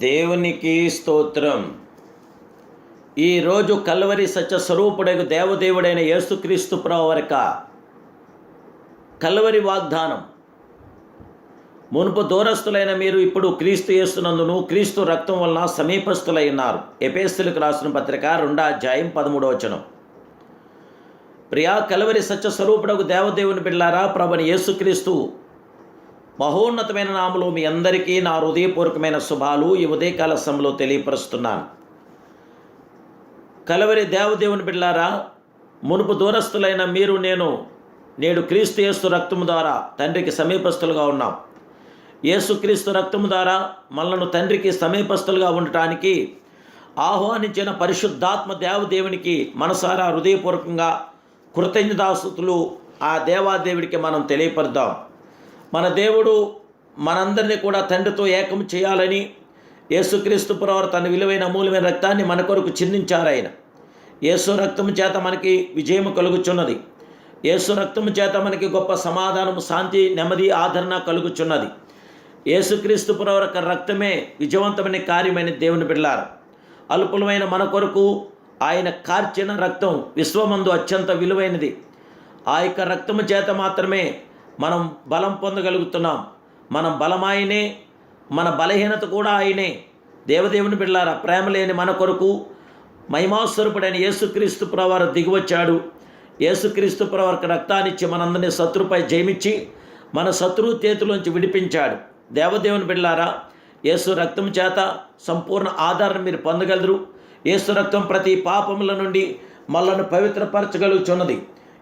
దేవునికి స్తోత్రం. ఈరోజు కల్వరి సత్య స్వరూపుడైన దేవదేవుడైన యేసుక్రీస్తు ప్రభువారిక కల్వరి వాగ్దానం. మునుపు దూరస్తులైన మీరు ఇప్పుడు క్రీస్తు యేసునందును క్రీస్తు రక్తం వలన సమీపస్తులై ఉన్నారు. ఎఫెసీయులకు రాసిన పత్రిక 2వ అధ్యాయం 13వ వచనం. ప్రియా కల్వరి సత్య స్వరూపుడకు దేవదేవుని బిడ్డలారా, ప్రభువైన యేసుక్రీస్తు మహోన్నతమైన నామములో మీ అందరికీ నా హృదయపూర్వకమైన శుభాలు ఈ ఉదయకాల సమయంలో తెలియపరుస్తున్నాను. కలవరి దేవదేవుని బిడ్డలారా, మునుపు దూరస్తులైన మీరు నేడు క్రీస్తు యేసు రక్తము ద్వారా తండ్రికి సమీపస్తులుగా ఉన్నాం. యేసుక్రీస్తు రక్తము ద్వారా మనలను తండ్రికి సమీపస్తులుగా ఉండటానికి ఆహ్వానించిన పరిశుద్ధాత్మ దేవదేవునికి మనసారా హృదయపూర్వకంగా కృతజ్ఞతాస్తుతులు ఆ దేవాదేవుడికి మనం తెలియపరుద్దాం. మన దేవుడు మనందరినీ కూడా తండ్రితో ఏకం చేయాలని యేసుక్రీస్తు ప్రభువు తన విలువైన అమూల్యమైన రక్తాన్ని మన కొరకు చిందించారు. ఆయన యేసు రక్తము చేత మనకి విజయము కలుగుచున్నది. యేసు రక్తము చేత మనకి గొప్ప సమాధానము, శాంతి, నెమ్మది, ఆదరణ కలుగుచున్నది. యేసుక్రీస్తు ప్రభువు రక్తమే విజయవంతమైన కార్యమైన దేవుని బిడ్డలారా, అల్పులమైన మన కొరకు ఆయన కార్చిన రక్తం విశ్వమందు అత్యంత విలువైనది. ఆ యొక్క రక్తము చేత మాత్రమే మనం బలం పొందగలుగుతున్నాం. మనం బలమాయనే, మన బలహీనత కూడా ఆయనే. దేవదేవుని బిడ్డలారా, ప్రేమ లేని మన కొరకు మహిమాస్వరూపుడైన యేసుక్రీస్తు ప్రభువారు దిగివచ్చాడు. యేసుక్రీస్తు ప్రభువారికి రక్తాన్నిచ్చి మనందరినీ శత్రుపై జయమిచ్చి మన శత్రువు చేతిలోంచి విడిపించాడు. దేవదేవుని బిడ్డలారా, యేసు రక్తం చేత సంపూర్ణ ఆదరణ మీరు పొందగలరు. యేసు రక్తం ప్రతి పాపముల నుండి మనలను పవిత్రపరచగలుగుచున్నది.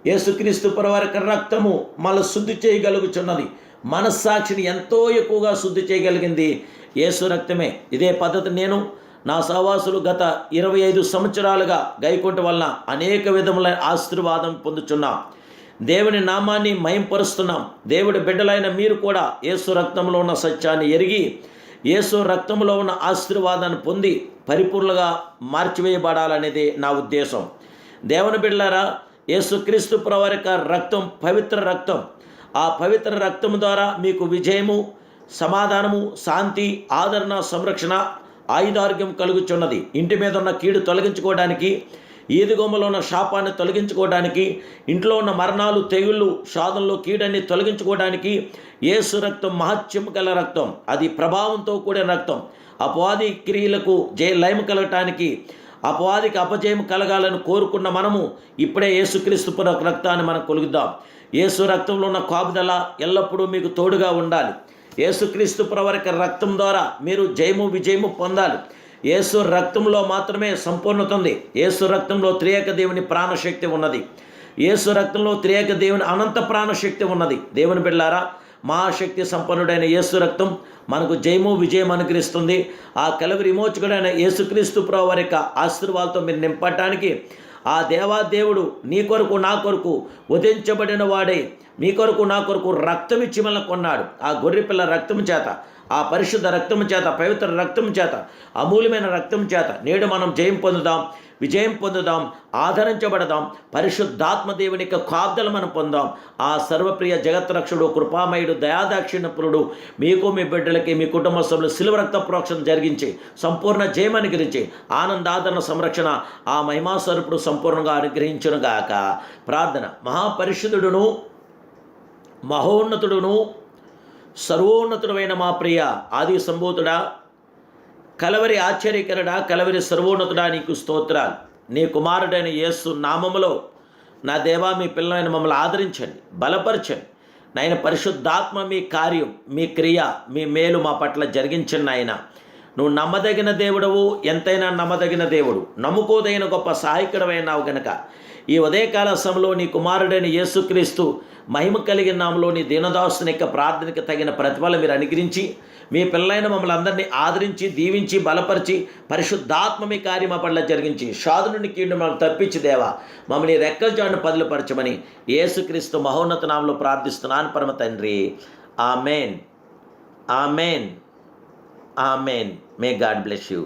యేసుక్రీస్తు ప్రభువారి రక్తము మన శుద్ధి చేయగలుగుచున్నది. మనస్సాక్షిని ఎంతో ఎక్కువగా శుద్ధి చేయగలిగింది యేసు రక్తమే. ఇదే పద్ధతి నేను నా సహవాసులు గత 25 సంవత్సరాలుగా గైకొంట వలన అనేక విధములైన ఆశీర్వాదం పొందుచున్నాం. దేవుని నామాన్ని మహింపరుస్తున్నాం. దేవుడి బిడ్డలైన మీరు కూడా యేసు రక్తంలో ఉన్న సత్యాన్ని ఎరిగి యేసు రక్తంలో ఉన్న ఆశీర్వాదాన్ని పొంది పరిపూర్ణంగా మార్చివేయబడాలనేది నా ఉద్దేశం. దేవుని బిడ్డలారా, యేసుక్రీస్తు ప్రభువారి రక్తం పవిత్ర రక్తం. ఆ పవిత్ర రక్తం ద్వారా మీకు విజయము, సమాధానము, శాంతి, ఆదరణ, సంరక్షణ, ఆయుధారోగ్యం కలుగుచున్నది. ఇంటి మీద ఉన్న కీడు తొలగించుకోవడానికి, ఈదుగొమ్మలో ఉన్న శాపాన్ని తొలగించుకోవడానికి, ఇంట్లో ఉన్న మరణాలు, తెగుళ్ళు, శోధనలు, కీడన్ని తొలగించుకోవడానికి యేసు రక్తం మహత్యం గల రక్తం. అది ప్రభావంతో కూడిన రక్తం. అపవాది క్రియలకు లయం కలగటానికి, అపవాదికి అపజయం కలగాలని కోరుకున్న మనము ఇప్పుడే యేసుక్రీస్తు రక్తాన్ని మనం కొలుగుదాం. యేసు రక్తంలో ఉన్న కాపుదల ఎల్లప్పుడూ మీకు తోడుగా ఉండాలి. యేసుక్రీస్తు ప్రభువారి రక్తం ద్వారా మీరు జయము, విజయము పొందాలి. యేసు రక్తంలో మాత్రమే సంపూర్ణత ఉంది. యేసు రక్తంలో త్రియేక దేవుని ప్రాణశక్తి ఉన్నది. యేసు రక్తంలో త్రియేక దేవుని అనంత ప్రాణశక్తి ఉన్నది. దేవుని బిడ్డలారా, మహాశక్తి సంపన్నుడైన యేసు రక్తం మనకు జయము, విజయం అనుగ్రహిస్తుంది. ఆ కలవరి విమోచకుడైన యేసుక్రీస్తు ప్రభువారి యొక్క ఆశీర్వాదాలతో మీరు నింపటానికి ఆ దేవాదేవుడు నీ కొరకు నా కొరకు ఉదయించబడిన వాడే మీ కొరకు నా కొరకు రక్తం ఇచ్చి మనల్ని కొన్నాడు. ఆ గొర్రెపిల్ల రక్తం చేత, ఆ పరిశుద్ధ రక్తం చేత, పవిత్ర రక్తం చేత, అమూల్యమైన రక్తం చేత నేడు మనం జయం పొందుదాం, విజయం పొందుదాం, ఆదరించబడదాం. పరిశుద్ధాత్మ దేవుని యొక్క కాపుదల మనం పొందాం. ఆ సర్వప్రియ జగత్రక్షుడు, కృపామయుడు, దయాదాక్షిణ్యపురుడు మీకు, మీ బిడ్డలకి, మీ కుటుంబ సభ్యులు శిలువ రక్త ప్రోక్షణ జరిగించి సంపూర్ణ జయం అనుగ్రహించి ఆనందాదరణ, సంరక్షణ ఆ మహిమాస్వరూపుడు సంపూర్ణంగా అనుగ్రహించును గాక. ప్రార్థన. మహాపరిశుద్ధుడును, మహోన్నతుడును, సర్వోన్నతుడైన మా ప్రియ ఆది సంభూతుడా, కలవరి ఆశ్చర్యకరుడా, కలవరి సర్వోన్నతుడా, నీకు స్తోత్రాలు. నీ కుమారుడైన యేసు నామములో నా దేవా, మీ పిల్లలైన మమ్మల్ని ఆదరించండి, బలపరచండి. నాయన పరిశుద్ధాత్మ మీ కార్యం, మీ క్రియ, మీ మేలు మా పట్ల జరిగించండి. నాయన నువ్వు నమ్మదగిన దేవుడవు, ఎంతైనా నమ్మదగిన దేవుడు, నమ్ముకోదగిన గొప్ప సహాయకుడమైనావు గనక ఈ ఉదయకాల సమయంలో నీ కుమారుడైన యేసుక్రీస్తు మహిమ కలిగిన నామలో నీ దీనదాసుని యొక్క ప్రార్థనకి తగిన ప్రతిఫలం మీరు అనుగ్రహించి మీ పిల్లలైన మమ్మల్ని అందరినీ ఆదరించి, దీవించి, బలపరిచి, పరిశుద్ధాత్మ మీ కార్యం మా పట్ల జరిగించి షాదుని కీడును మనం తప్పించి దేవా మమ్మల్ని రెక్కల జాడును పదిలపరచమని యేసుక్రీస్తు మహోన్నత నామలో ప్రార్థిస్తున్నాను పరమ తండ్రి. Amen, amen, amen. May God bless you.